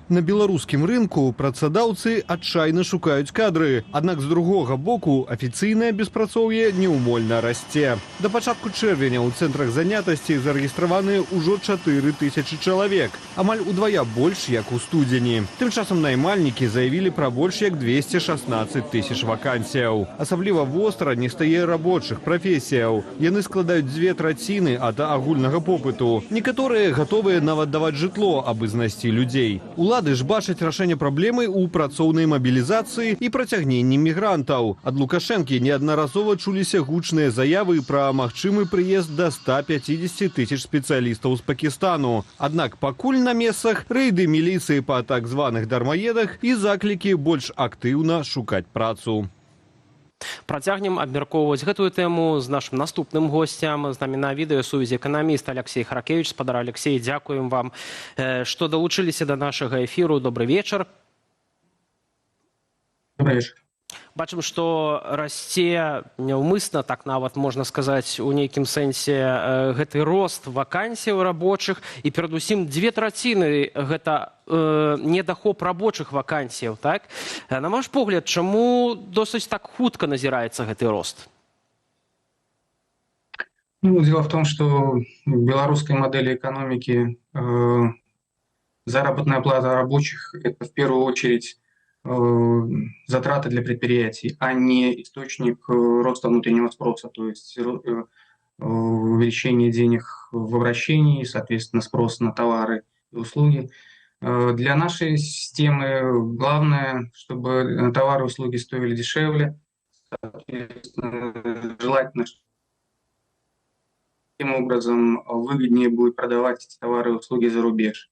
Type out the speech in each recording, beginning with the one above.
На беларускім рынку працадаўцы адчайна шукаюць кадры. Аднак з другога боку афіцыйнае беспрацоўе неўмольна расце. Да пачатку чэрвеня ў цэнтрах занятасці зарэгістраваны ўжо 4000 чалавек. Амаль удвая больш, як у студзені. Тым часам наймальнікі заявілі пра больш як 216 000 вакансіяў. Асабліва востра не стае рабочых прафесіяў. Яны складаюць 2/3 ад агульнага попыту. Некаторыя гатовыя нават даваць жытло, абы знайсці людзей. Улады ж бачаць рашэнне праблемы ў працоўнай мабілізацыі і працягненні мігрантаў. Ад Лукашэнкі неаднаразова чуліся гучныя заявы пра магчымы прыезд да 150 000 спецыялістаў з Пакістану. Аднак пакуль на месцах рэйды міліцыі па так званых дармаедах і заклікі больш актыўна шукаць працу. Працягнем абмяркоўваць гэтую тэму з нашым наступным госцем. З намі на відэасувязі эканаміст Алексей Харакевич. Спадар Алексей, дзякуем вам, што далучыліся да нашага эфіру. Добры вечар. Добрый вечер. Бачым, што расце няўмысна, так нават можна сказаць, у нейкім сэнсе гэты рост вакансіяў рабочых і перадусім 2/3 гэта недахоп рабочых вакансіяў, так? На ваш погляд, чаму досыць так хутка назіраецца гэты рост? Ну, дело в том, что в белорусской модели экономики заработная плата рабочих – это в первую очередь затраты для предприятий, а не источник роста внутреннего спроса, то есть увеличение денег в обращении, соответственно, спрос на товары и услуги. Для нашей системы главное, чтобы товары и услуги стоили дешевле, соответственно, желательно, таким образом выгоднее будет продавать эти товары и услуги за рубеж.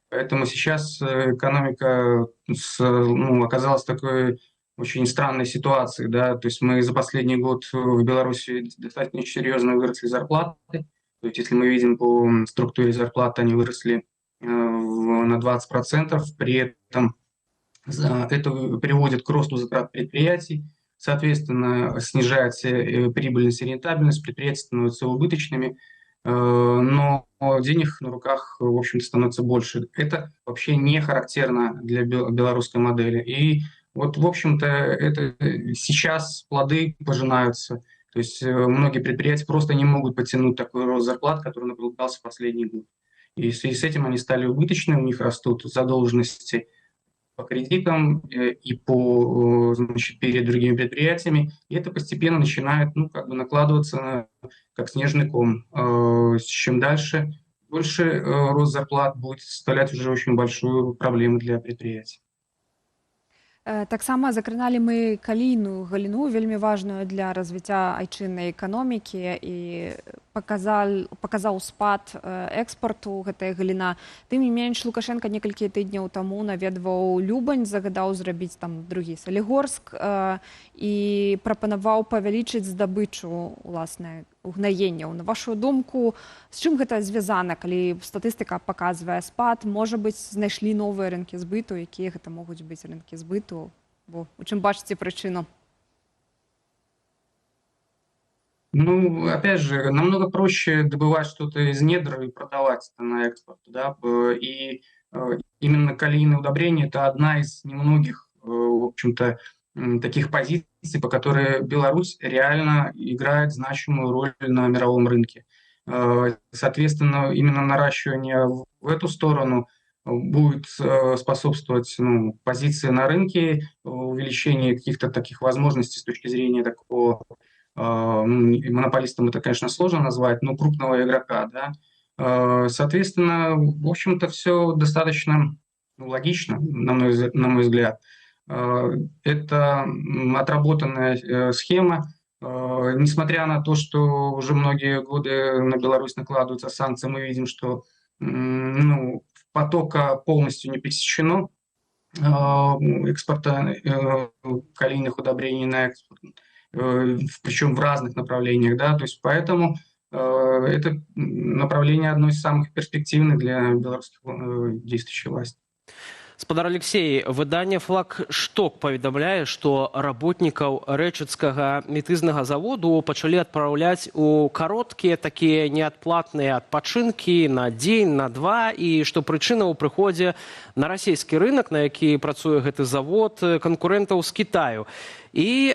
Поэтому сейчас экономика оказалась в такой очень странной ситуации. Да? То есть мы за последний год в Беларуси достаточно серьезно выросли зарплаты. То есть если мы видим по структуре зарплат, они выросли на 20%. При этом это приводит к росту затрат предприятий. Соответственно, снижается прибыльность и рентабельность, предприятия становятся убыточными. Но денег на руках, в общем-то, становится больше. Это вообще не характерно для белорусской модели. И вот, в общем-то, это сейчас плоды пожинаются. То есть многие предприятия просто не могут потянуть такой рост зарплат, который наблюдался в последний год. И в связи с этим они стали убыточными, у них растут задолженности по кредитам и перед другими предприятиями, и это постепенно начинает накладываться как снежный ком. Чем дальше, больше рост зарплат будет составлять уже очень большую проблему для предприятий. Таксама закраналі мы калійную галіну, вельмі важную для развіцця айчыннай эканомікі, і паказаў спад экспарту гэтай галіна. Тым не менш, Лукашенка некалькі тыдняў таму наведваў Любань, загадаў зрабіць там другі Салігорск і прапанаваў павялічыць здабычу уласна угнаенняў. На вашу думку, з чым гэта звязана, калі статыстыка паказвае спад? Можа быць, знайшлі новыя рынкі збыту, якія гэта могуць быць рынкі збыту? Бо у чым бачыце прычыну? Ну, опять же, намного проще добывать что-то из недр и продавать это на экспорт. Да? И именно калийное удобрение – это одна из немногих, в общем-то, таких позиций, по которой Беларусь реально играет значимую роль на мировом рынке. Соответственно, именно наращивание в эту сторону будет способствовать позиции на рынке, увеличению каких-то таких возможностей с точки зрения такого, монополистом это, конечно, сложно назвать, но крупного игрока. Да? Соответственно, в общем-то, все достаточно логично, на мой взгляд. Это отработанная схема. Несмотря на то, что уже многие годы на Беларусь накладываются санкции, мы видим, что потока полностью не пресечено экспорта калийных удобрений на экспорт, причем в разных направлениях. Да? То есть поэтому это направление одно из самых перспективных для белорусских действующих властей. Спадар Алексей, выданне «Флагшток» паведамляе, што работнікаў рэчыцкага метызнага заводу пачалі адпраўляць у кароткія такія неадплатныя адпачынкі на дзень, на два, і што прычына ў прыходзе на расійскі рынок, на які працуе гэты завод, канкурэнтаў з Кітаю. І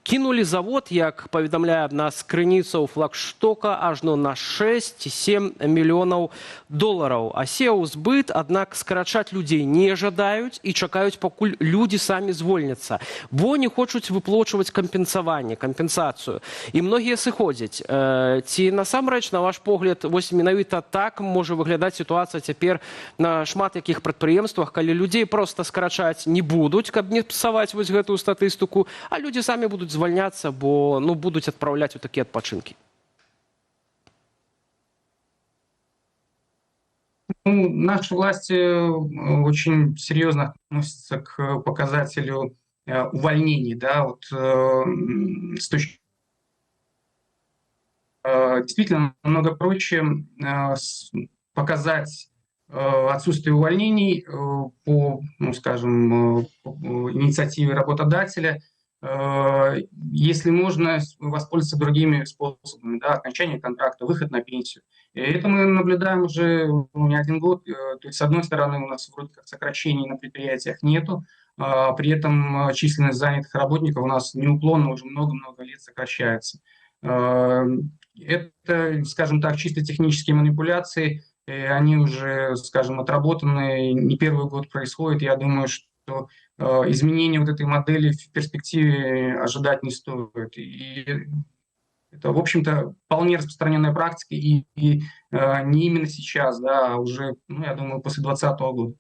кинули завод, як паведамляе нас крыніцаў «Флагштока», ажно на 6-7 мільёнаў долараў. А сеў збыт, аднак скарачаць людзей не жадаюць і чакаюць, пакуль людзі самі звольняцца, бо не хочуць выплачваць кампенсацыю. І многія сыходзяць. Ці насамрэч, на ваш погляд, вось менавіта так можа выглядаць сітуацыя цяпер на шмат якіх прадпрыемствах, калі людзей проста скарачаць не будуць, каб не псаваць вось гэтую статыстыку, а людзі самі будуць звольняться, бо будут отправлять вот такие отпочинки? Наши власти очень серьезно относятся к показателю увольнений. Да, вот, действительно, намного проще показать отсутствие увольнений по, скажем, инициативе работодателя, если можно воспользоваться другими способами, да, окончание контракта, выход на пенсию. И это мы наблюдаем уже не один год. То есть, с одной стороны, у нас вроде как сокращений на предприятиях нету, при этом численность занятых работников у нас неуклонно уже много-много лет сокращается. Это, скажем так, чисто технические манипуляции, они уже, скажем, отработаны, не первый год происходит. Я думаю, что изменения вот этой модели в перспективе ожидать не стоит. И это, в общем-то, вполне распространенная практика, и не именно сейчас, да, а уже, я думаю, после 2020 года.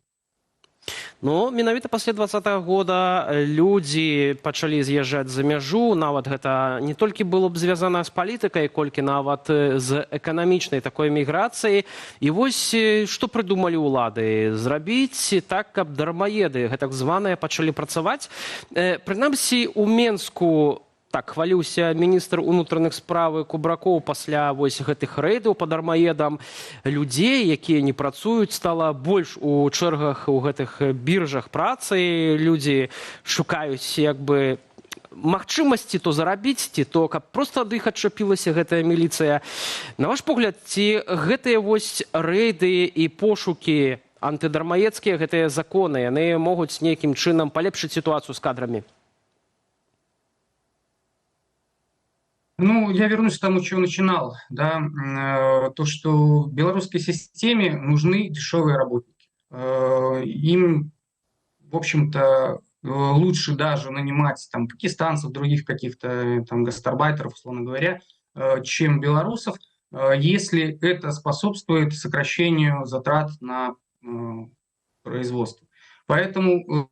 Ну, менавіта пасля 2020 года людзі пачалі з'язджаць за мяжу, нават гэта не толькі было б звязана з палітыкай, колькі нават з эканамічнай такой міграцыяй. І вось што прыдумалі ўлады? Зрабіць так, каб дармаеды, гэтак званыя, пачалі працаваць. Прынамсі, у Менску так хваліўся міністр унутраных справ Кубракоў пасля вось гэтых рэйдаў па дармаедам. Людзей, якія не працуюць, стала больш у чэргах у гэтых біржах працы. Людзі шукаюць як бы магчымасці то зарабіць, ці то каб проста ад іх адчапілася гэтая міліцыя. На ваш погляд, ці гэтыя вось рэйды і пошукі антыдармаедскія, гэтыя законы, яны могуць нейкім чынам палепшыць сітуацыю з кадрамі? Ну, я вернусь к тому, с чего начинал. Да? То, что в белорусской системе нужны дешевые работники. Им, в общем-то, лучше даже нанимать там пакистанцев, других каких-то там гастарбайтеров, условно говоря, чем белорусов, если это способствует сокращению затрат на производство. Поэтому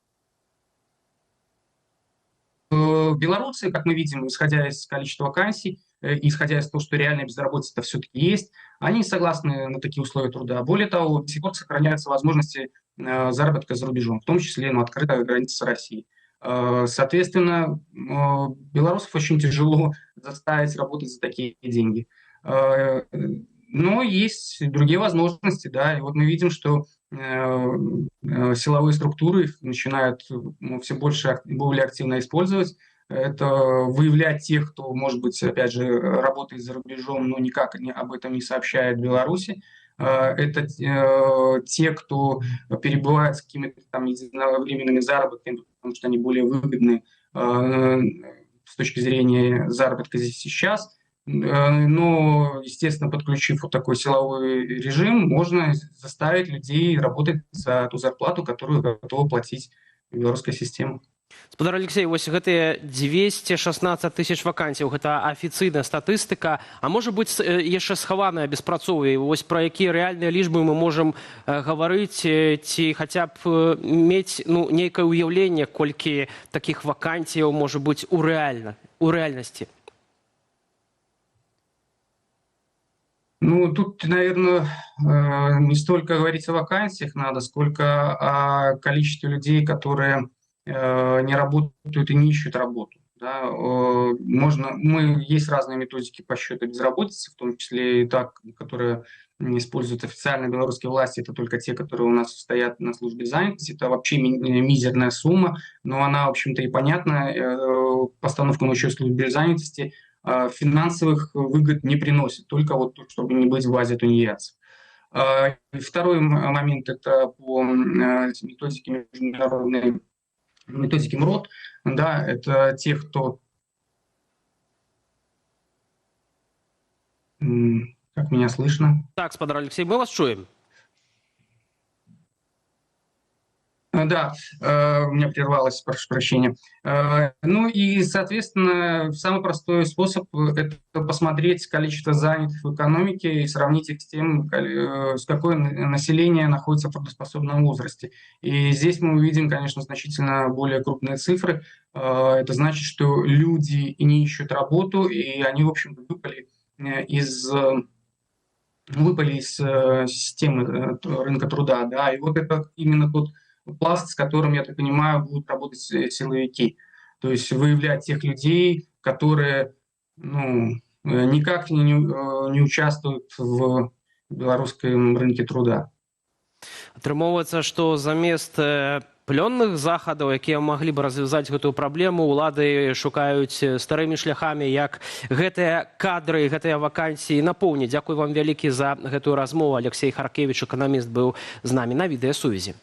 белорусы, как мы видим, исходя из количества вакансий, исходя из того, что реальная безработица все-таки есть, они согласны на такие условия труда. Более того, до сих пор сохраняются возможности заработка за рубежом, в том числе на открытой границе с Россией. Соответственно, белорусов очень тяжело заставить работать за такие деньги. Но есть другие возможности, да, и вот мы видим, что силовые структуры начинают все больше, более активно использовать. Это выявлять тех, кто, может быть, опять же, работает за рубежом, но никак об этом не сообщает в Беларуси. Это те, кто перебывает с какими-то там единовременными заработками, потому что они более выгодны с точки зрения заработка здесь и сейчас. Но, естественно, подключив вот такой силовой режим, можно заставить людей работать за ту зарплату, которую готова платить белорусская система. Спадар Алексей, вось гэтыя 216 тысяч вакансій, гэта афіцыйная статыстыка, а можа быць яшчэ схаваная беспрацоўе? Вось пра якія рэальныя лічбы мы можам гаварыць, ці хаця б мець нейкае ўяўленне, колькі такіх вакансіяў можа быць у рэальнасці? Ну, тут, наверное, не столько говорить о вакансиях надо, сколько о количестве людей, которые не работают и не ищут работу. Да? Есть разные методики подсчета безработицы, в том числе и та, которая используют официальные белорусские власти, это только те, которые у нас стоят на службе занятости. Это вообще мизерная сумма, но она, в общем-то, и понятна. Постановка на учет службе занятости финансовых выгод не приносит, только вот чтобы не быть в базе тунеядцев. Второй момент – это по методике международной, методике МРОТ. Да, это те, кто… Как меня слышно? Так, спадар Алексей, мы вас чуем. Да, у меня прервалось, прошу прощения. Ну и, соответственно, самый простой способ – это посмотреть количество занятых в экономике и сравнить их с тем, с какое население находится в трудоспособном возрасте. И здесь мы увидим, конечно, значительно более крупные цифры. Это значит, что люди не ищут работу, и они, в общем-то, выпали из системы рынка труда. Да, и вот это именно тот пласт, с которым, я так понимаю, будут работать силовики. То есть выявлять тех людей, которые никак не участвуют в белорусском рынке труда. Атрымоўваецца, што замест плённых захадаў, якія маглі бы развязаць гэтую праблему, улады шукаюць старымі шляхамі, як гэтыя кадры, гэтыя вакансіі напоўніць. Дзякуй вам вялікі за гэтую размову. Алексей Харкевіч, эканаміст, быў з намі на відэасувязі.